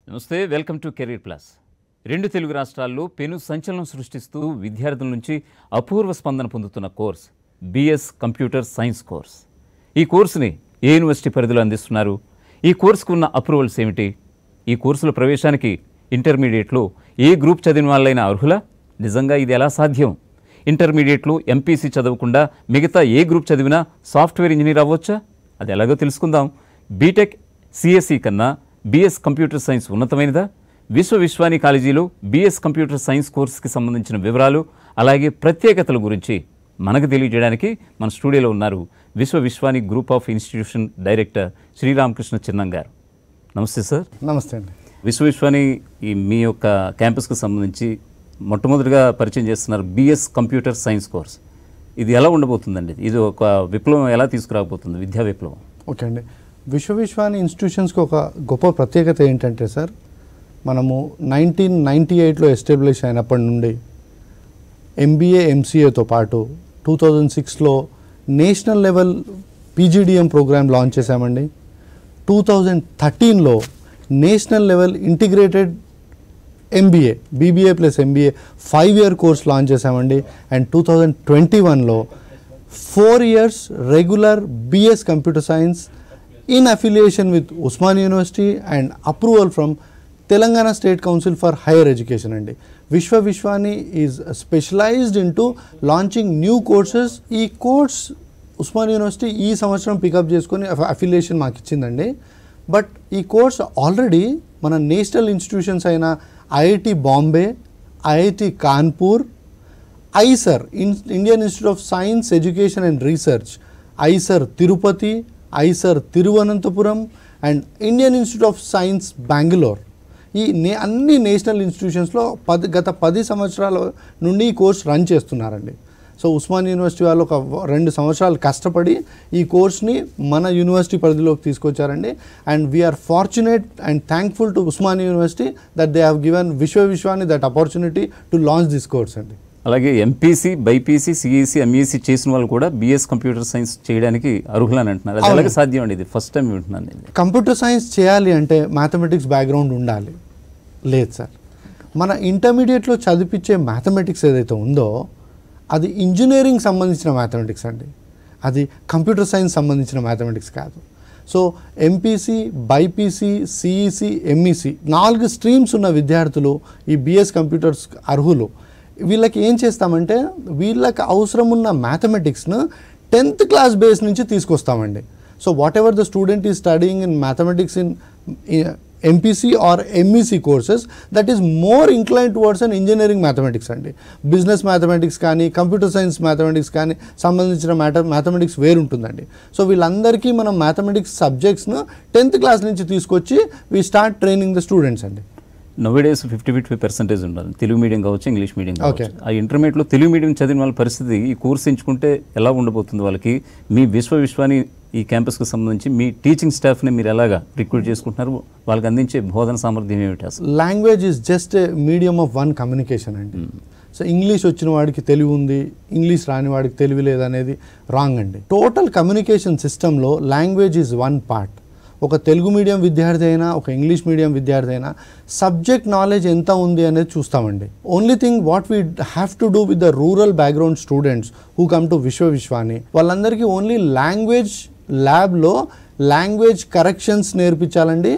నమస్తే, welcome to career plus. రెండు తెలుగు రాష్ట్రాల్లో పెను సంచలనం సృష్టిస్తూ విద్యార్థుల నుంచి అపూర్వ స్పందన పొందుతున్న course BS computer science course. ఈ కోర్సుని ఏ యూనివర్సిటీ పరిధిలో అందిస్తున్నారు? ఈ కోర్సుకు ఉన్న అప్రూవల్స్ ఏమిటి? ఈ కోర్సులో ప్రవేశానికి ఇంటర్మీడియట్లో ఏ గ్రూప్ చదివిన వాళ్ళైనా అర్హులా? నిజంగా ఇది ఎలా సాధ్యం? ఇంటర్మీడియట్లో ఎంపీసీ చదవకుండా మిగతా ఏ గ్రూప్ చదివినా సాఫ్ట్వేర్ ఇంజనీర్ అవ్వచ్చా? అది ఎలాగో తెలుసుకుందాం. బీటెక్ సిఎస్ఈ కన్నా బిఎస్ కంప్యూటర్ సైన్స్ ఉన్నతమైనదా? విశ్వవిశ్వాని కాలేజీలో బిఎస్ కంప్యూటర్ సైన్స్ కోర్సుకి సంబంధించిన వివరాలు అలాగే ప్రత్యేకతల గురించి మనకు తెలియజేయడానికి మన స్టూడియోలో ఉన్నారు Viswaviswani group of institution director Sriramakrishna Chinnam garu. నమస్తే సార్. నమస్తే అండి. విశ్వవిశ్వాని మీ యొక్క క్యాంపస్కు సంబంధించి మొట్టమొదటిగా పరిచయం చేస్తున్నారు బిఎస్ కంప్యూటర్ సైన్స్ కోర్స్. ఇది ఎలా ఉండబోతుందండి? ఇది ఒక విప్లవం ఎలా తీసుకురాబోతుంది, విద్యా విప్లవం? ఓకే అండి. విశ్వవిశ్వాని ఇన్స్టిట్యూషన్స్కి ఒక గొప్ప ప్రత్యేకత ఏంటంటే సార్, మనము 1998లో ఎస్టాబ్లిష్ అయినప్పటి నుండి ఎంబీఏ ఎంసీఏతో పాటు 2006లో national level PGDM programme launch చేశామండి. 2013లో national level integrated MBA BBA plus MBA 5-year course launch చేశామండి. అండ్ 2021లో 4 years regular BS computer science in affiliation with Usmania University and approval from Telangana State Council for Higher Education andi. Vishwavishwani is specialized into launching new courses. Ee course Usmania University ee samvatsaram pick up cheskoni affiliation maaku ichindandi. But ee course already mana national institutions aina IIT Bombay, IIT Kanpur, IISER Indian Institute of Science Education and Research, IISER Tirupati, IISER Thiruvananthapuram and Indian institute of science Bengaluru, ఈ అన్ని national ఇన్స్టిట్యూషన్స్లో గత 10 సంవత్సరాల నుండి ఈ course run చేస్తున్నారండి. So Osmania university వాళ్ళు ఒక 2 సంవత్సరాలు కష్టపడి ఈ కోర్స్ని మన యూనివర్సిటీ పరిధిలోకి తీసుకొచ్చారండి. And we are fortunate and thankful to Osmania university that they have given Viswaviswani that opportunity to launch this course అండి. అలాగే ఎంపీసీ, బైపీసీ, సిఈసీ, ఎంఈసీ చేసిన వాళ్ళు కూడా బిఎస్ కంప్యూటర్ సైన్స్ చేయడానికి అర్హులని అంటున్నారు. అది ఎలాగ సాధ్యం అండి? ఇది ఫస్ట్ టైం వింటున్నాను. కంప్యూటర్ సైన్స్ చేయాలి అంటే మ్యాథమెటిక్స్ బ్యాక్గ్రౌండ్ ఉండాలి? లేదు సార్. మన ఇంటర్మీడియట్లో చదివించే మ్యాథమెటిక్స్ ఏదైతే ఉందో అది ఇంజనీరింగ్ సంబంధించిన మ్యాథమెటిక్స్ అండి, అది కంప్యూటర్ సైన్స్ సంబంధించిన మ్యాథమెటిక్స్ కాదు. So MPC, BiPC, CEC, MEC 4 streams ఉన్న విద్యార్థులు ఈ బిఎస్ కంప్యూటర్స్ అర్హులు. వీళ్ళకి ఏం చేస్తామంటే వీళ్ళకి అవసరం ఉన్న మ్యాథమెటిక్స్ను 10th class బేస్ నుంచి తీసుకొస్తామండి. So whatever the student is studying in mathematics in MPC or MEC courses that is more inclined towards an engineering mathematics అండి. బిజినెస్ మ్యాథమెటిక్స్ కానీ కంప్యూటర్ సైన్స్ మ్యాథమెటిక్స్ కానీ సంబంధించిన మ్యాథమెటిక్స్ వేరుంటుందండి. సో వీళ్ళందరికీ మనం mathematics సబ్జెక్ట్స్ను 10th class నుంచి తీసుకొచ్చి we start training the students అండి. Nowadays 50-50% ఉండాలి. తెలుగు మీడియం కావచ్చు, ఇంగ్లీష్ మీడియం కావచ్చు. ఆ ఇంటర్మీడియట్లో తెలుగు మీడియం చదివిన వాళ్ళ పరిస్థితి ఈ కోర్స్ ఎంచుకుంటే ఎలా ఉండబోతుంది వాళ్ళకి? మీ విశ్వవిశ్వాని ఈ క్యాంపస్కి సంబంధించి మీ టీచింగ్ స్టాఫ్ని మీరు ఎలాగా రిక్రూట్ చేసుకుంటున్నారు? వాళ్ళకి అందించే బోధన సామర్థ్యం ఏమిటి అసలు? Language is just a medium of one communication అండి. సో ఇంగ్లీష్ వచ్చిన వాడికి తెలివి ఉంది, ఇంగ్లీష్ రాని వాడికి తెలివి లేదనేది రాంగ్ అండి. టోటల్ కమ్యూనికేషన్ సిస్టంలో లాంగ్వేజ్ ఈజ్ వన్ పార్ట్. ఒక తెలుగు మీడియం విద్యార్థి అయినా, ఒక ఇంగ్లీష్ మీడియం విద్యార్థి అయినా సబ్జెక్ట్ నాలెడ్జ్ ఎంత ఉంది అనేది చూస్తామండి. Only thing what we have to do with the rural background students who come to Viswaviswani, వాళ్ళందరికీ ఓన్లీ లాంగ్వేజ్ ల్యాబ్లో లాంగ్వేజ్ కరెక్షన్స్ నేర్పించాలండి,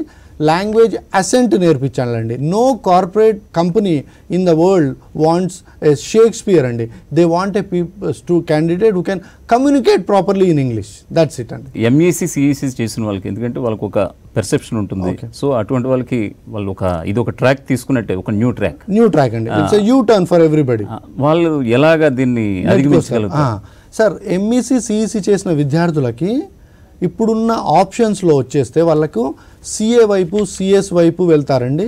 లాంగ్వేజ్ అసెంట్ నేర్పించాలండి. No corporate company in the world wants a Shakespeare అండి. They want a candidate who can communicate properly in English. That's it అండి. MEC, CEC చేసిన వాళ్ళకి ఎందుకంటే వాళ్ళకి ఒక పెర్సెప్షన్ ఉంటుంది. సో అటువంటి వాళ్ళకి వాళ్ళు ఇది ఒక ట్రాక్ తీసుకున్నట్టే, ఒక న్యూ ట్రాక్ అండి. It's a you turn for everybody. వాళ్ళు ఎలాగా దీన్ని అధిగమించగలుగుతారు? సార్, ఎంఈసీ, సిఈసీ చేసిన విద్యార్థులకి ఇప్పుడున్న ఆప్షన్స్లో వచ్చేస్తే వాళ్ళకు సిఏ వైపు, సిఎస్ వైపు వెళ్తారండి,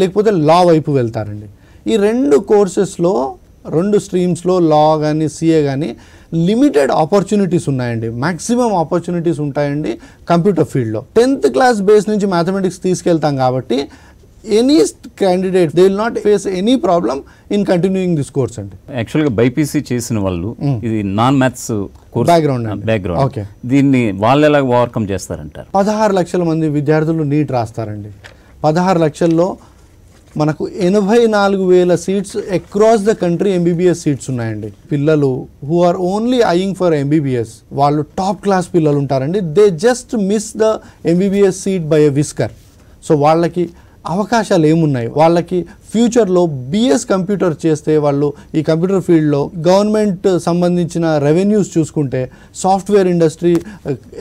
లేకపోతే లా వైపు వెళ్తారండి. ఈ 2 కోర్సెస్లో 2 స్ట్రీమ్స్లో లా కానీ సిఏ కానీ లిమిటెడ్ ఆపర్చునిటీస్ ఉన్నాయండి. మ్యాక్సిమం ఆపర్చునిటీస్ ఉంటాయండి కంప్యూటర్ ఫీల్డ్లో. 10th class బేస్ నుంచి మ్యాథమెటిక్స్ తీసుకెళ్తాం కాబట్టి any candidate they will not face any problem in continuing this course అండి. యాక్చువల్గా బైపీసీ చేసిన వాళ్ళు ఇది నాన్ మ్యాథ్స్ బ్యాక్గ్రౌండ్, ఓకే, దీన్ని వాళ్ళు ఎలా ఓవర్కమ్ చేస్తారంటారు? 16 లక్షల మంది విద్యార్థులు నీట్ రాస్తారండి. 16 లక్షల్లో మనకు 84,000 seats across the country MBBS seats ఉన్నాయండి. పిల్లలు who are only eyeing for MBBS, వాళ్ళు టాప్ క్లాస్ పిల్లలు ఉంటారండి. They just miss the MBBS seat by a whisker. So వాళ్ళకి అవకాశాలు ఏమున్నాయి, వాళ్ళకి ఫ్యూచర్లో బిఎస్ కంప్యూటర్ చేస్తే వాళ్ళు ఈ కంప్యూటర్ ఫీల్డ్లో గవర్నమెంట్ సంబంధించిన రెవెన్యూస్ చూసుకుంటే software industry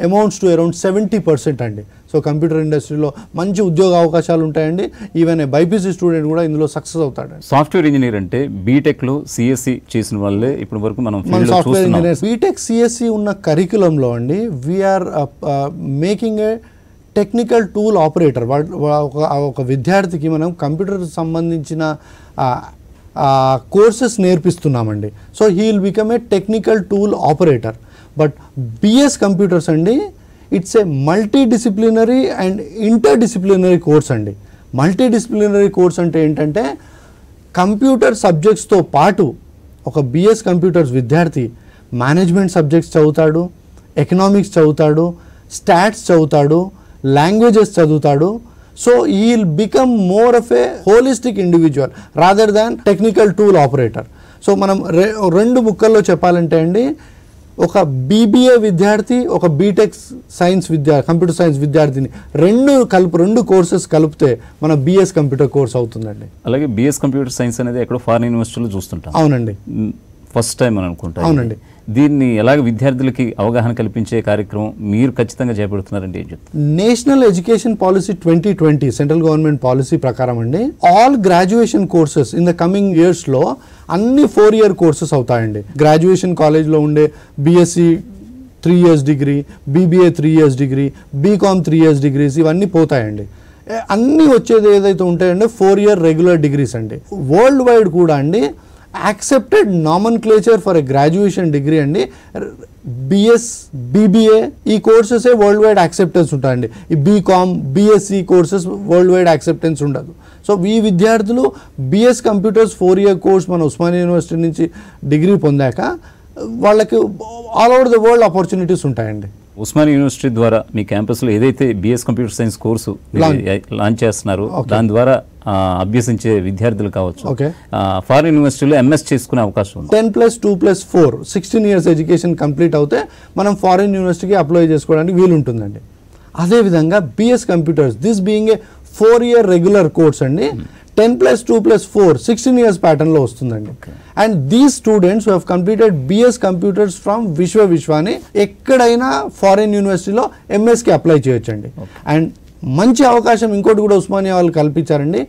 amounts to around 70% అండి. సో కంప్యూటర్ ఇండస్ట్రీలో మంచి ఉద్యోగ అవకాశాలు ఉంటాయండి. ఈవెన్ బైపీసీ స్టూడెంట్ కూడా ఇందులో సక్సెస్ అవుతాడు. సాఫ్ట్వేర్ ఇంజనీర్ అంటే బీటెక్లో సిఎస్సి చేసిన వాళ్ళే ఇప్పటి వరకు మనం సాఫ్ట్వేర్ ఇంజనీర్ బీటెక్ సిఎస్సి ఉన్న కరికులంలో అండి we are making a technical tool operator. ఒక విద్యార్థికి మనం కంప్యూటర్ సంబంధించిన కోర్సెస్ నేర్పిస్తున్నామండి. So he will become a technical tool operator. But BS computers అండి it's a multidisciplinary and interdisciplinary course అండి. మల్టీ డిసిప్లినరీ కోర్స్ అంటే ఏంటంటే కంప్యూటర్ సబ్జెక్ట్స్తో పాటు ఒక బిఎస్ కంప్యూటర్స్ విద్యార్థి మేనేజ్మెంట్ సబ్జెక్ట్స్ చదువుతాడు, ఎకనామిక్స్ చదువుతాడు, స్టాట్స్ చదువుతాడు, లాంగ్వేజెస్ చదువుతాడు. So he will become more of a holistic individual rather than technical tool operator. So మనం రెండు ముక్కల్లో చెప్పాలంటే అండి ఒక బీబీఏ విద్యార్థి ఒక బీటెక్ సైన్స్ కంప్యూటర్ సైన్స్ విద్యార్థిని రెండు కోర్సెస్ కలిపితే మన బిఎస్ కంప్యూటర్ కోర్స్ అవుతుందండి. అలాగే బిఎస్ కంప్యూటర్ సైన్స్ అనేది ఎక్కడో ఫారిన్ యూనివర్సిటీలో చూస్తుంటాం. అవునండి, ఫస్ట్ టైం అని అనుకుంటా. అవునండి. దీన్ని ఎలాగ విద్యార్థులకి అవగాహన కల్పించే కార్యక్రమం మీరు ఖచ్చితంగా చేపడుతున్నారంటే ఏం చెప్తారు? National education policy 2020 central government policy ప్రకారం అండి all graduation courses in the coming ఇయర్స్లో అన్ని 4-year కోర్సెస్ అవుతాయండి. గ్రాడ్యుయేషన్ కాలేజ్లో ఉండే BSc 3 years degree, BBA 3 years degree, BCom 3 years degrees ఇవన్నీ పోతాయండి. అన్నీ వచ్చేది ఏదైతే ఉంటాయంటే 4-year రెగ్యులర్ డిగ్రీస్ అండి. వరల్డ్ వైడ్ కూడా అండి accepted nomenclature for a graduation degree అండి బిఎస్ బీబీఏ ఈ కోర్సెసే వరల్డ్ వైడ్ యాక్సెప్టెన్స్ ఉంటాయండి. ఈ BCom BSc courses world wide acceptance ఉండదు. సో ఈ విద్యార్థులు బిఎస్ కంప్యూటర్స్ 4-year కోర్స్ మన ఉస్మానియా యూనివర్సిటీ నుంచి డిగ్రీ పొందాక వాళ్ళకి all over the world opportunities ఉంటాయండి. ఉస్మానియా యూనివర్సిటీ ద్వారా మీ క్యాంపస్లో ఏదైతే BS computer science course launch చేస్తున్నారో దాని ద్వారా అభ్యసించే విద్యార్థులు కావచ్చు, ఫారిన్ యూనివర్సిటీలో ఎంఎస్ చేసుకునే అవకాశం ఉంది. 10+2+4 16 years ఎడ్యుకేషన్ కంప్లీట్ అవుతే మనం ఫారిన్ యూనివర్సిటీకి అప్లై చేసుకోవడానికి వీలుంటుందండి. అదేవిధంగా BS computers this being a 4-year regular course అండి 10+2+4 16 years ప్యాటర్న్లో వస్తుందండి. And these students who have completed BS computers from Viswani ఎక్కడైనా ఫారిన్ యూనివర్సిటీలో ఎంఎస్కి అప్లై చేయొచ్చండి. అండ్ మంచి అవకాశం ఇంకోటి కూడా ఉస్మానియా వాళ్ళు కల్పించారండి.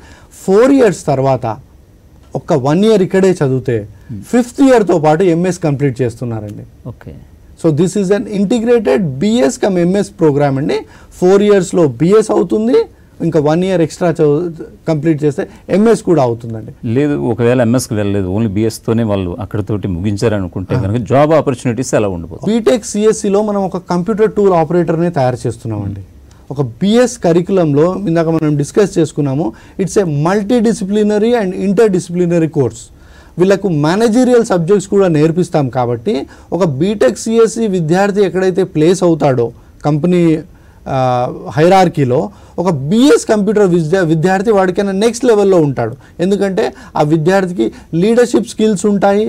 4 years తర్వాత ఒక 1 year ఇక్కడే చదివితే 5th yearతో పాటు ఎంఎస్ కంప్లీట్ చేస్తున్నారండి. Okay. So this is an integrated BS cum MS program అండి. 4 yearsలో బిఎస్ అవుతుంది, ఇంకా 1 year ఎక్స్ట్రా కంప్లీట్ చేస్తే ఎంఎస్ కూడా అవుతుందండి. లేదు ఒకవేళ ఎంఎస్కి వెళ్ళలేదు ఓన్లీ బిఎస్తోనే వాళ్ళు అక్కడతోటి ముగించారనుకుంటే కనుక జాబ్ ఆపర్చునిటీస్ ఎలా ఉండబోతుంది? బీటెక్ సిఎస్సిలో మనం ఒక కంప్యూటర్ టూల్ ఆపరేటర్ని తయారు చేస్తున్నామండి. ఒక బిఎస్ కరికులంలో ఇందాక మనం డిస్కస్ చేసుకున్నాము it's a multidisciplinary and interdisciplinary course. వీళ్ళకు మేనేజరియల్ సబ్జెక్ట్స్ కూడా నేర్పిస్తాం కాబట్టి ఒక బీటెక్ సిఎస్సి విద్యార్థి ఎక్కడైతే ప్లేస్ అవుతాడో కంపెనీ హైరార్కీలో ఒక బిఎస్ కంప్యూటర్ విద్యార్థి వాడికైనా నెక్స్ట్ లెవెల్లో ఉంటాడు. ఎందుకంటే ఆ విద్యార్థికి లీడర్షిప్ స్కిల్స్ ఉంటాయి,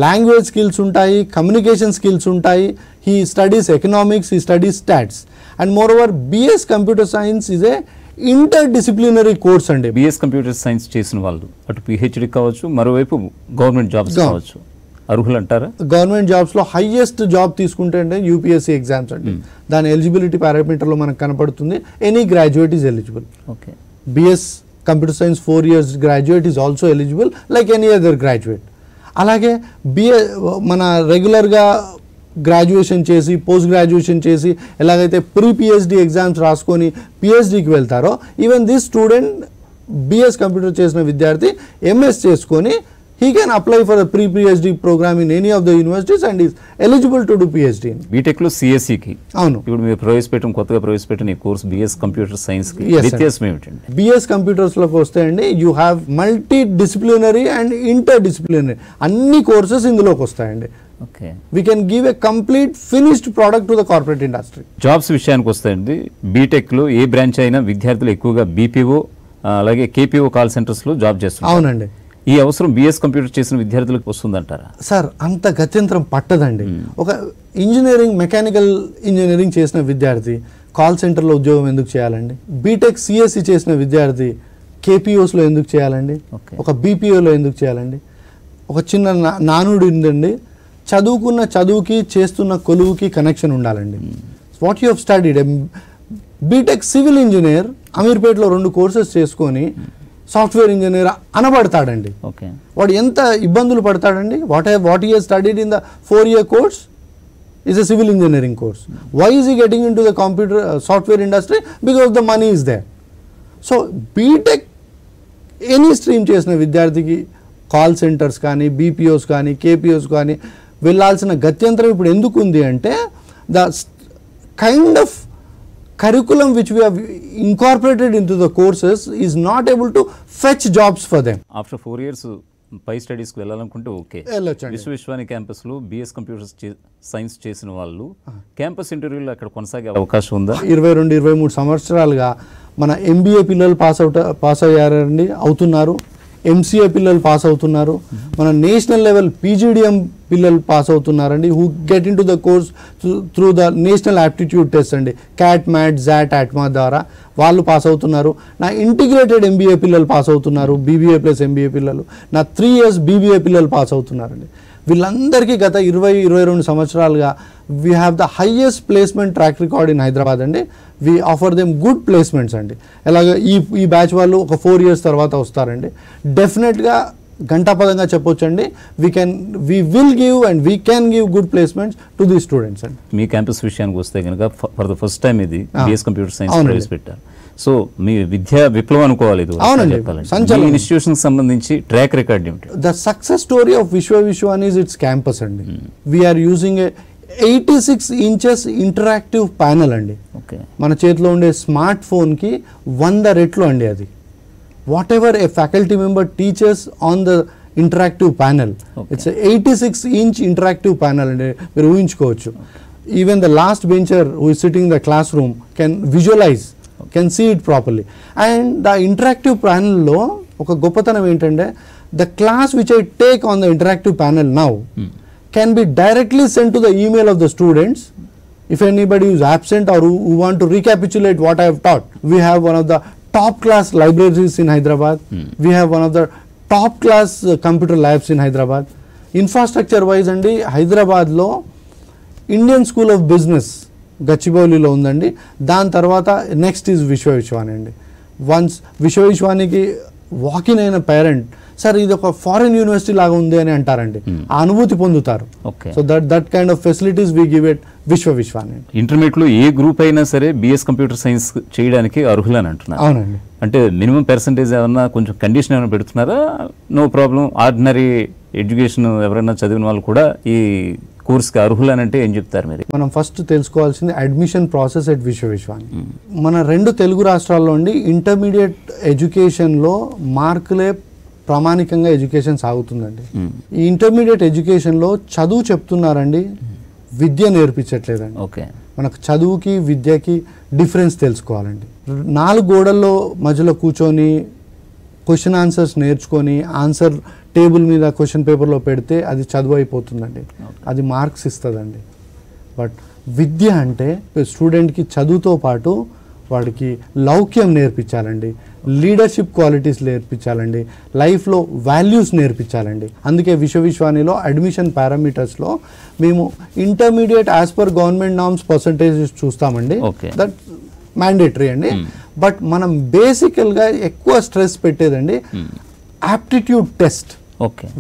లాంగ్వేజ్ స్కిల్స్ ఉంటాయి, కమ్యూనికేషన్ స్కిల్స్ ఉంటాయి. He studies economics, he studies stats and moreover BS computer science is a interdisciplinary course అండి. బిఎస్ కంప్యూటర్ సైన్స్ చేసిన వాళ్ళు అటు పిహెచ్డి కావచ్చు, మరోవైపు గవర్నమెంట్ జాబ్స్ కావచ్చు, అర్హులు అంటారా? గవర్నమెంట్ జాబ్స్లో హైయెస్ట్ జాబ్ తీసుకుంటే అంటే యూపీఎస్సీ ఎగ్జామ్స్ అండి. దాని ఎలిజిబిలిటీ పారామీటర్లో మనకు కనపడుతుంది. Any graduate is eligible. Okay. BS computer science 4 years graduate is also eligible like any other graduate. అలాగే మన రెగ్యులర్గా గ్రాడ్యుయేషన్ చేసి పోస్ట్ గ్రాడ్యుయేషన్ చేసి ఎలాగైతే ప్రీ పిహెచ్డి ఎగ్జామ్స్ రాసుకొని పిహెచ్డికి వెళ్తారో even this student BS computer చేసిన విద్యార్థి ఎంఎస్ చేసుకొని he can apply for a pre-PhD program in any of the universities and is eligible to do PhD. బీటెక్లో సిఎస్సికి అవును. ఇప్పుడు మీరు కొత్తగా ప్రవేశపెట్టిన ఈ కోర్స్ బిఎస్ కంప్యూటర్ సైన్స్కి Yes, sir. వ్యత్యాసం ఏమిటండి? బిఎస్ కంప్యూటర్స్లోకి వస్తే అండి you have multidisciplinary and interdisciplinary అన్ని కోర్సెస్ ఇందులోకి వస్తాయండి. Okay. We can give a complete finished product to the corporate industry. Jobs విషయానికి వస్తాయండి, బీటెక్లో ఏ బ్రాంచ్ అయినా విద్యార్థులు ఎక్కువగా బీపీఓ అలాగే కేపీఓ కాల్ సెంటర్స్లో జాబ్ చేస్తున్నారు. అవునండి. ఈ అవసరం బిఎస్ కంప్యూటర్ చేసిన విద్యార్థులకు వస్తుందంటారా? సార్ అంత గత్యంతరం పట్టదండి. ఒక ఇంజనీరింగ్ మెకానికల్ ఇంజనీరింగ్ చేసిన విద్యార్థి కాల్ సెంటర్లో ఉద్యోగం ఎందుకు చేయాలండి? బీటెక్ సిఎస్సి చేసిన విద్యార్థి కేపీఓస్లో ఎందుకు చేయాలండి? ఒక బీపీఓలో ఎందుకు చేయాలండి? ఒక చిన్న నానుడి ఉందండి, చదువుకున్న చదువుకి చేస్తున్న కొలువుకి కనెక్షన్ ఉండాలండి. What you have studied. BTech civil engineer అమీర్పేటలో 2 కోర్సెస్ చేసుకొని సాఫ్ట్వేర్ ఇంజనీర్ అనబడతాడండి. వాడు ఎంత ఇబ్బందులు పడతాడండి. What he has studied in the 4-year course is a civil engineering course. Why is he getting into the computer software industry? Because the money is there. So BTech any stream చేసిన విద్యార్థికి call centres కానీ BPOs కానీ కేపీఓస్ కానీ వెళ్ళాల్సిన గత్యంతరం ఇప్పుడు ఎందుకు ఉంది అంటే the kind of curriculum which we have incorporated into the courses is not able to fetch jobs for them. After 4 years పై స్టడీస్కి వెళ్ళాలనుకుంటే ఓకే, విశ్వవిశ్వాని క్యాంపస్లో బిఎస్ కంప్యూటర్ సైన్స్ చేసిన వాళ్ళు క్యాంపస్ ఇంటర్వ్యూలో అక్కడ కొనసాగే అవకాశం ఉందా? 22-23 సంవత్సరాలుగా మన ఎంబీఏ పిల్లలు పాస్ అయ్యారండి, అవుతున్నారు. ఎంసీఏ పిల్లలు పాస్ అవుతున్నారు. మన నేషనల్ లెవెల్ పీజీడిఎం పిల్లలు పాస్ అవుతున్నారండి. Who get in to the course through the national aptitude test అండి, క్యాట్ మ్యాట్ జాట్ ఆట్మా ద్వారా వాళ్ళు పాస్ అవుతున్నారు. నా ఇంటిగ్రేటెడ్ ఎంబీఏ పిల్లలు పాస్ అవుతున్నారు, బీబీఏ ప్లస్ ఎంబీఏ పిల్లలు. నా 3 years బీబీఏ పిల్లలు పాస్ అవుతున్నారండి. వీళ్ళందరికీ గత 20-22 సంవత్సరాలుగా we have the highest placement track record in Hyderabad అండి. We offer them good placements అండి. ఎలాగ ఈ బ్యాచ్ వాళ్ళు ఒక 4 years తర్వాత వస్తారండి. డెఫినెట్గా గంటాపదంగా చెప్పొచ్చు అండి, we will give and we can give good placements to the students అండి. మీ క్యాంపస్ విషయానికి వస్తే కనుక ఫర్ ద ఫస్ట్ టైం ఇది బిఎస్ కంప్యూటర్ సైన్స్ ప్రవేశపెట్టారు. సో మీ విద్యా విప్లవం అనుకోవాలి ఇది. ఇన్స్టిట్యూషన్ సంబంధించి ట్రాక్ రికార్డ్ ఏమిటి? The success story of Viswaviswan is its campus అండి. We are using 86 inches interactive panel అండి. మన చేతిలో ఉండే స్మార్ట్ ఫోన్కి 100 రెట్లు అండి అది. Whatever a faculty member teachers on the interactive panel, it's 86 inch interactive panel అండి. మీరు ఊహించుకోవచ్చు. Even the last bencher who is sitting in the classroom can visualise, can see it properly. And the interactive ప్యానల్లో ఒక గొప్పతనం ఏంటంటే the class which I take on the interactive panel now can be directly sent to the email of the students if anybody is absent or who want to recapitulate what I have taught. We have one of the top class libraries in Hyderabad. We have one of the top class computer labs in Hyderabad. Infrastructure wise andi Hyderabad lo Indian School of Business Gachibowli lo undandi. Dan tarvata next is Vishwavishwani andi. Once Vishwavishwaniki walk in aina parent, sir ఇది ఒక foreign university లాగా ఉంది అని అంటారండి. ఆ అనుభూతి పొందుతారు. So that kind of facilities we give it Viswaviswani. ఇంటర్మీడియట్లో ఏ గ్రూప్ అయినా సరే బిఎస్ కంప్యూటర్ సైన్స్ చేయడానికి అర్హులని అంటున్నారు. అవునండి. అంటే మినిమం పర్సంటేజ్ ఏమన్నా కొంచెం కండిషన్ ఏమైనా పెడుతున్నారా? నో ప్రాబ్లం, ఆర్డినరీ ఎడ్యుకేషన్ ఎవరైనా చదివిన వాళ్ళు కూడా ఈ కోర్స్కి అర్హులని అంటే ఏం చెప్తారు మీరు? మనం ఫస్ట్ తెలుసుకోవాల్సింది అడ్మిషన్ ప్రాసెస్ ఎట్ విశ్వవిశ్వాని. మన 2 తెలుగు రాష్ట్రాల్లో ఉండి ఇంటర్మీడియట్ ఎడ్యుకేషన్లో మార్కులే ప్రామాణికంగా ఎడ్యుకేషన్ సాగుతుందండి. ఈ ఇంటర్మీడియట్ ఎడ్యుకేషన్లో చదువు చెప్తున్నారండి, విద్య నేర్పించట్లేదండి. మనకు చదువుకి విద్యకి డిఫరెన్స్ తెలుసుకోవాలండి. 4 గోడల్లో మధ్యలో కూర్చొని క్వశ్చన్ ఆన్సర్స్ నేర్చుకొని ఆన్సర్ టేబుల్ మీద క్వశ్చన్ పేపర్లో పెడితే అది చదువు అయిపోతుందండి, అది మార్క్స్ ఇస్తుందండి. బట్ విద్య అంటే స్టూడెంట్కి చదువుతో పాటు వాడికి లౌక్యం నేర్పించాలండి, లీడర్షిప్ క్వాలిటీస్ నేర్పించాలండి, లైఫ్లో వాల్యూస్ నేర్పించాలండి. అందుకే విశ్వవిశ్వానిలో అడ్మిషన్ పారామీటర్స్లో మేము intermediate as per government norms percentages చూస్తామండి. దట్ మ్యాండేటరీ అండి. బట్ మనం బేసికల్గా ఎక్కువ స్ట్రెస్ పెట్టేదండి యాప్టిట్యూడ్ టెస్ట్.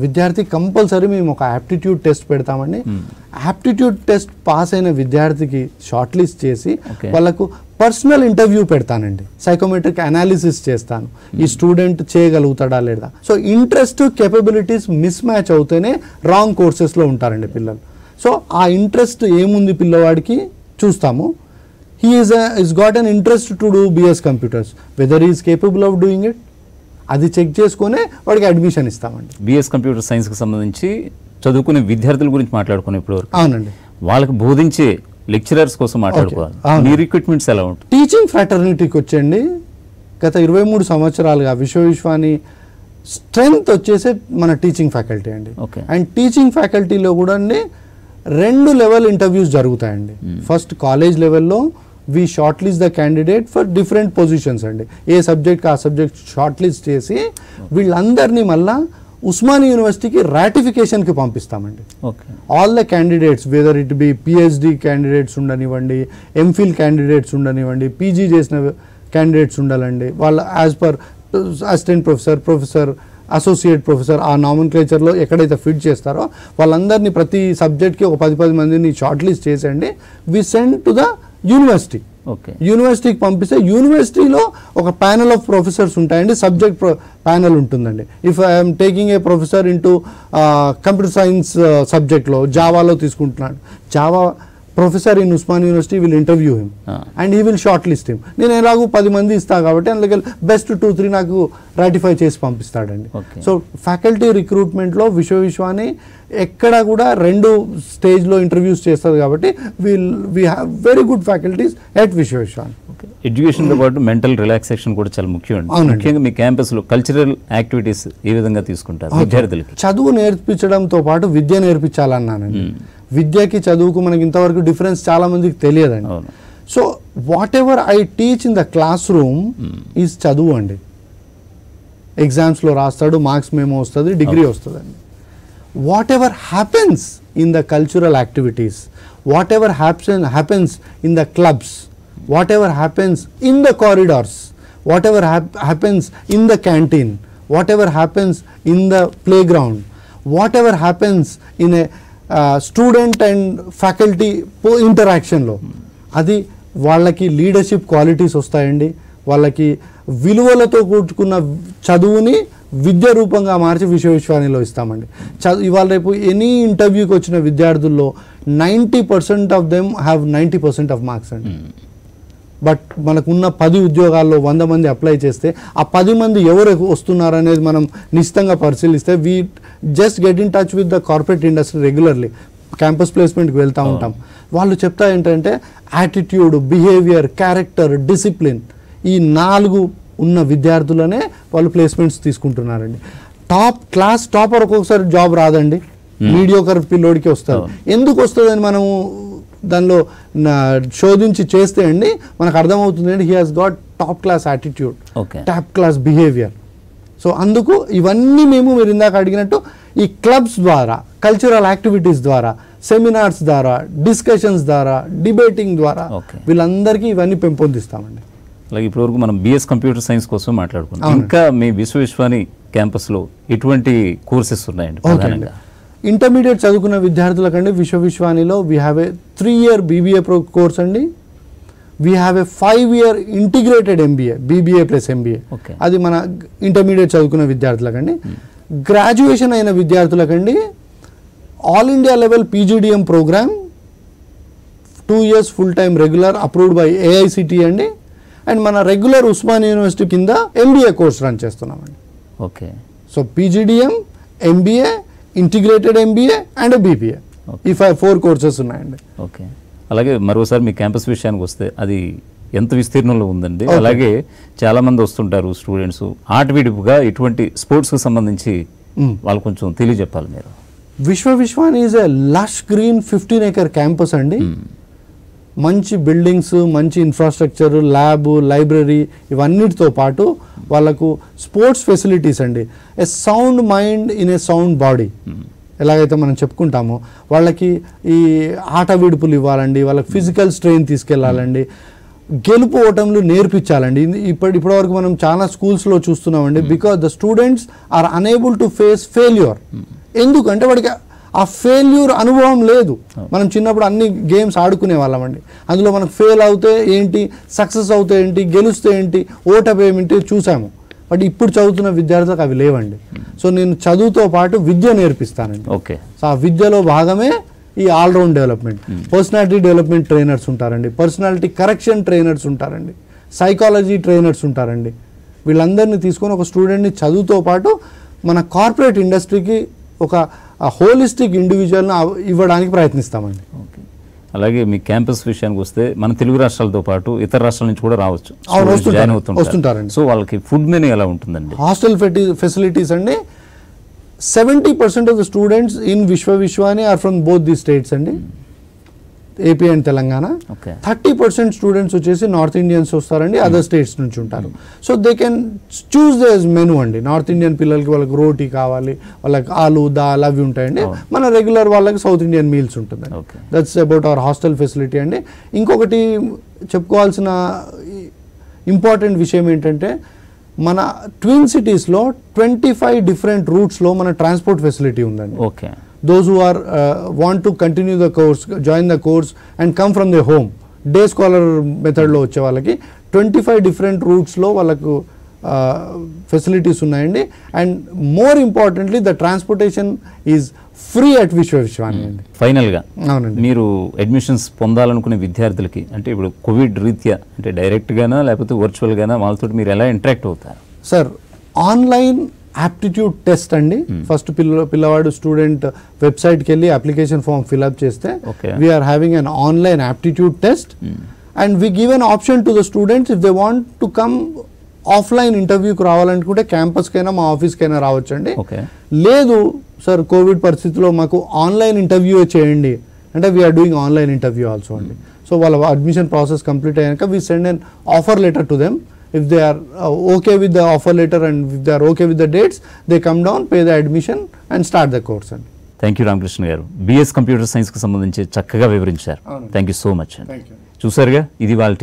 విద్యార్థి కంపల్సరీ మేము ఒక యాప్టిట్యూడ్ టెస్ట్ పెడతామండి. యాప్టిట్యూడ్ టెస్ట్ పాస్ అయిన విద్యార్థికి షార్ట్ లిస్ట్ చేసి వాళ్ళకు పర్సనల్ ఇంటర్వ్యూ పెడతానండి, సైకోమెట్రిక్ అనాలిసిస్ చేస్తాను, ఈ స్టూడెంట్ చేయగలుగుతాడా లేదా. So interest capabilities mismatch అవుతేనే రాంగ్ కోర్సెస్లో ఉంటారండి పిల్లలు. సో ఆ ఇంట్రెస్ట్ ఏముంది పిల్లవాడికి చూస్తాము. He is got an interest to do BS computers, whether is capable of doing it, అది చెక్ చేసుకునే వాడికి అడ్మిషన్ ఇస్తామండి. బిఎస్ కంప్యూటర్ సైన్స్కి సంబంధించి చదువుకునే విద్యార్థుల గురించి మాట్లాడుకునే ఇప్పుడు అవునండి. వాళ్ళకి బోధించే లెక్చరర్స్ కోసం మాట్లాడుకోవాలి. మీ రిక్రూట్మెంట్స్ ఎలా ఉంటుంది? టీచింగ్ ఫ్రాటర్నిటీకి వచ్చండి గత 23 సంవత్సరాలుగా విశ్వాని స్ట్రెంగ్త్ వచ్చేసే మన టీచింగ్ ఫ్యాకల్టీ అండి. అండ్ టీచింగ్ ఫ్యాకల్టీలో కూడా 2 లెవెల్ ఇంటర్వ్యూస్ జరుగుతాయండి. ఫస్ట్ కాలేజ్ లెవెల్లో we shortlist the candidate for different positions అండి. ఏ సబ్జెక్ట్కి ఆ సబ్జెక్ట్ షార్ట్ లిస్ట్ చేసి వీళ్ళందరినీ మళ్ళా ఉస్మానియా యూనివర్సిటీకి రాటిఫికేషన్కి పంపిస్తామండి. All the candidates, whether it be PhD candidates ఉండనివ్వండి, ఎంఫిల్ క్యాండిడేట్స్ ఉండనివ్వండి, పీజీ చేసిన క్యాండిడేట్స్ ఉండాలండి. వాళ్ళు as per assistant professor, professor, associate professor ఆ నామిన్క్లేచర్లో ఎక్కడైతే ఫిట్ చేస్తారో వాళ్ళందరినీ ప్రతి సబ్జెక్ట్కి ఒక 10 మందిని షార్ట్ లిస్ట్ చేసండి. We send to the university. యూనివర్సిటీకి పంపిస్తే యూనివర్సిటీలో ఒక ప్యానల్ ఆఫ్ ప్రొఫెసర్స్ ఉంటాయండి, సబ్జెక్ట్ ప్యానల్ ఉంటుందండి. If I'm taking a professor into computer science సబ్జెక్ట్లో జావాలో తీసుకుంటున్నాడు, Java professor in Osmania university will interview him and he will shortlist him. నేను ఎలాగూ 10 మంది ఇస్తాను కాబట్టి అందులో బెస్ట్ 2-3 నాకు రాటిఫై చేసి పంపిస్తాడండి. సో ఫ్యాకల్టీ రిక్రూట్మెంట్లో విశ్వాని ఎక్కడ కూడా 2 స్టేజ్లో ఇంటర్వ్యూస్ చేస్తుంది కాబట్టి we have very good faculties at Viswani. ఎడ్యుకేషన్తో పాటు మెంటల్ రిలాక్సేషన్ కూడా చాలా ముఖ్యం అండి. ముఖ్యంగా మీ క్యాంపస్లో కల్చరల్ యాక్టివిటీస్ ఏ విధంగా తీసుకుంటారు విద్యార్థులకి? చదువు నేర్పించడంతో పాటు విద్య నేర్పించాలన్నానండి. విద్యకి చదువుకు మనకి ఇంతవరకు డిఫరెన్స్ చాలా మందికి తెలియదండి. So whatever I teach in the classroom is చదువు అండి. ఎగ్జామ్స్లో రాస్తాడు, మార్క్స్ మేమో వస్తుంది, డిగ్రీ వస్తుందండి. Whatever happens in the cultural activities, whatever happens in the clubs, whatever happens in the corridors, whatever happens in the canteen, whatever happens in the playground, whatever happens in a student and faculty ఇంటరాక్షన్లో, అది వాళ్ళకి leadership qualities వస్తాయండి. వాళ్ళకి విలువలతో కూడుకున్న చదువుని విద్య రూపంగా మార్చి విశ్వవిద్యాలయంలో ఇస్తామండి. ఇవాళ రేపు ఎనీ ఇంటర్వ్యూకి వచ్చిన విద్యార్థుల్లో 90% of them have 90% of marks అండి. బట్ మనకున్న 10 ఉద్యోగాల్లో 100 మంది అప్లై చేస్తే ఆ 10 మంది ఎవరు వస్తున్నారు అనేది మనం నిశ్చితంగా పరిశీలిస్తే we just get in touch with the corporate industry regularly. Campus ప్లేస్మెంట్కి వెళ్తూ ఉంటాం. వాళ్ళు చెప్తా ఏంటంటే యాటిట్యూడ్, బిహేవియర్, క్యారెక్టర్, డిసిప్లిన్, ఈ 4 ఉన్న విద్యార్థులనే వాళ్ళు ప్లేస్మెంట్స్ తీసుకుంటున్నారండి. క్లాస్ టాపర్ ఒక్కొక్కసారి జాబ్ రాదండి, మీడియోకర్ పిల్లోడికి వస్తుంది. ఎందుకు వస్తుందని మనము దానిలో శోధించి చేస్తే అండి మనకు అర్థమవుతుంది అండి he has got top class attitude, top class behaviour. So అందుకు ఇవన్నీ మీరు ఇందాక అడిగినట్టు ఈ క్లబ్స్ ద్వారా, కల్చరల్ యాక్టివిటీస్ ద్వారా, సెమినార్స్ ద్వారా, డిస్కషన్స్ ద్వారా, డిబేటింగ్ ద్వారా వీళ్ళందరికీ ఇవన్నీ పెంపొందిస్తామండి. అలాగే ఇప్పటివరకు మనం బిఎస్ కంప్యూటర్ సైన్స్ కోసం మాట్లాడుకున్నాం. ఇంకా మీ విశ్వాని క్యాంపస్లో ఎటువంటి కోర్సెస్ ఉన్నాయండి? ప్రధానంగా ఇంటర్మీడియట్ చదువుకున్న విద్యార్థులకండి విశ్వానిలో we have a 3-year BBA course అండి. We have a 5-year integrated MBA, BBA plus MBA. అది మన ఇంటర్మీడియట్ చదువుకున్న విద్యార్థులకండి. గ్రాడ్యుయేషన్ అయిన విద్యార్థులకండి all India level PGDM programme 2 years full time regular approved by AICT అండి. అండ్ మన రెగ్యులర్ ఉస్మానియా యూనివర్సిటీ కింద MBA కోర్స్ రన్ చేస్తున్నామండి. So PGDM, MBA, integrated MBA and BBA, ఈ 4 కోర్సెస్ ఉన్నాయండి. అలాగే మరోసారి మీ క్యాంపస్ విషయానికి వస్తే అది ఎంత విస్తీర్ణంలో ఉందండి? అలాగే చాలా మంది వస్తుంటారు స్టూడెంట్స్, ఆటవిడుపుగా ఇటువంటి స్పోర్ట్స్కి సంబంధించి వాళ్ళు కొంచెం తెలియజెప్పాలి మీరు. Vishwani is a lush green 15-acre campus అండి. మంచి బిల్డింగ్స్, మంచి ఇన్ఫ్రాస్ట్రక్చర్, ల్యాబ్, లైబ్రరీ ఇవన్నిటితో పాటు వాళ్ళకు స్పోర్ట్స్ ఫెసిలిటీస్ అండి. A sound mind in a sound body ఎలాగైతే మనం చెప్పుకుంటామో వాళ్ళకి ఈ ఆట విడుపులు ఇవ్వాలండి, వాళ్ళకి ఫిజికల్ స్ట్రెయిన్ తీసుకెళ్లాలండి, గెలుపు ఓటములు నేర్పించాలండి. ఇప్పటివరకు మనం చాలా స్కూల్స్లో చూస్తున్నామండి. Because the students are unable to face failure. ఎందుకంటే వాడికి ఆ ఫెయిల్యూర్ అనుభవం లేదు. మనం చిన్నప్పుడు అన్ని గేమ్స్ ఆడుకునే వాళ్ళమండి, అందులో మనం ఫెయిల్ అవుతే ఏంటి, సక్సెస్ అవుతే ఏంటి, గెలిస్తే ఏంటి, ఓటమి ఏమిటి చూసాము. బట్ ఇప్పుడు చదువుతున్న విద్యార్థులకు అవి లేవండి. సో నేను చదువుతో పాటు విద్య నేర్పిస్తానండి. ఓకే. సో ఆ విద్యలో భాగమే ఈ all round development. Personality development trainers ఉంటారండి, పర్సనాలిటీ కరెక్షన్ ట్రైనర్స్ ఉంటారండి, సైకాలజీ ట్రైనర్స్ ఉంటారండి. వీళ్ళందరినీ తీసుకొని ఒక స్టూడెంట్ని చదువుతో పాటు మన కార్పొరేట్ ఇండస్ట్రీకి ఒక హోలిస్టిక్ ఇండివిజువల్ని ఇవ్వడానికి ప్రయత్నిస్తామండి. ఓకే. అలాగే మీ క్యాంపస్ విషయానికి వస్తే మన తెలుగు రాష్ట్రాలతో పాటు ఇతర రాష్ట్రాల నుంచి కూడా రావచ్చు, జాయిన్ వస్తుంటారండి. సో వాళ్ళకి ఫుడ్ మెనూ ఎలా ఉంటుందండి? హాస్టల్ ఫెసిలిటీస్ అండి, 70% of the students in Vishwani are from both the states అండి, ఏపీ అండ్ తెలంగాణ. 30% స్టూడెంట్స్ వచ్చేసి నార్త్ ఇండియన్స్ వస్తారండి, అదర్ స్టేట్స్ నుంచి ఉంటారు. So they can choose these menu అండి. నార్త్ ఇండియన్ పిల్లలకి వాళ్ళకి రోటీ కావాలి, వాళ్ళకి ఆలు దాల్ అవి ఉంటాయండి. మన రెగ్యులర్ వాళ్ళకి సౌత్ ఇండియన్ మీల్స్ ఉంటుంది. That's about our hostel facility అండి. ఇంకొకటి చెప్పుకోవాల్సిన ఇంపార్టెంట్ విషయం ఏంటంటే మన ట్విన్ సిటీస్లో 25 డిఫరెంట్ రూట్స్లో మన ట్రాన్స్పోర్ట్ ఫెసిలిటీ ఉందండి. Okay. Those who are want to continue the course, join the course and come from their home, day scholar మెథడ్లో వచ్చే వాళ్ళకి 25 డిఫరెంట్ రూట్స్లో వాళ్ళకు ఫెసిలిటీస్ ఉన్నాయండి. And more importantly the transportation is free at Vishwa Vishwani అండి. ఫైనల్గా అవునండి, మీరు అడ్మిషన్స్ పొందాలనుకునే విద్యార్థులకి అంటే ఇప్పుడు కోవిడ్ రీత్యా అంటే డైరెక్ట్గానా లేకపోతే వర్చువల్గానా వాళ్ళతో మీరు ఎలా ఇంటరాక్ట్ అవుతారు? సార్, ఆన్లైన్ యాప్టిట్యూడ్ టెస్ట్ అండి. ఫస్ట్ పిల్లవాడు స్టూడెంట్ వెబ్సైట్కి వెళ్ళి అప్లికేషన్ ఫామ్ ఫిల్అప్ చేస్తే we are having an online aptitude test and we give an option to the students if they want to come offline ఇంటర్వ్యూకి రావాలనుకుంటే క్యాంపస్కైనా మా ఆఫీస్కైనా రావచ్చండి. లేదు సార్ కోవిడ్ పరిస్థితిలో మాకు ఆన్లైన్ ఇంటర్వ్యూ చేయండి అంటే we are doing online interview also అండి. సో వాళ్ళ అడ్మిషన్ ప్రాసెస్ కంప్లీట్ అయ్యాక we send an offer letter to them. If they are okay with the offer letter and if they are okay with the dates, they come down, pay the admission and start the course. Thank you Ramakrishna garu. BS computer సైన్స్కి సంబంధించి చక్కగా వివరించారు. Thank you so much అండి. చూసారుగా, ఇది వాళ్ళ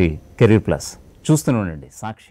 career plus. చూస్తూనే ఉండండి సాక్షి.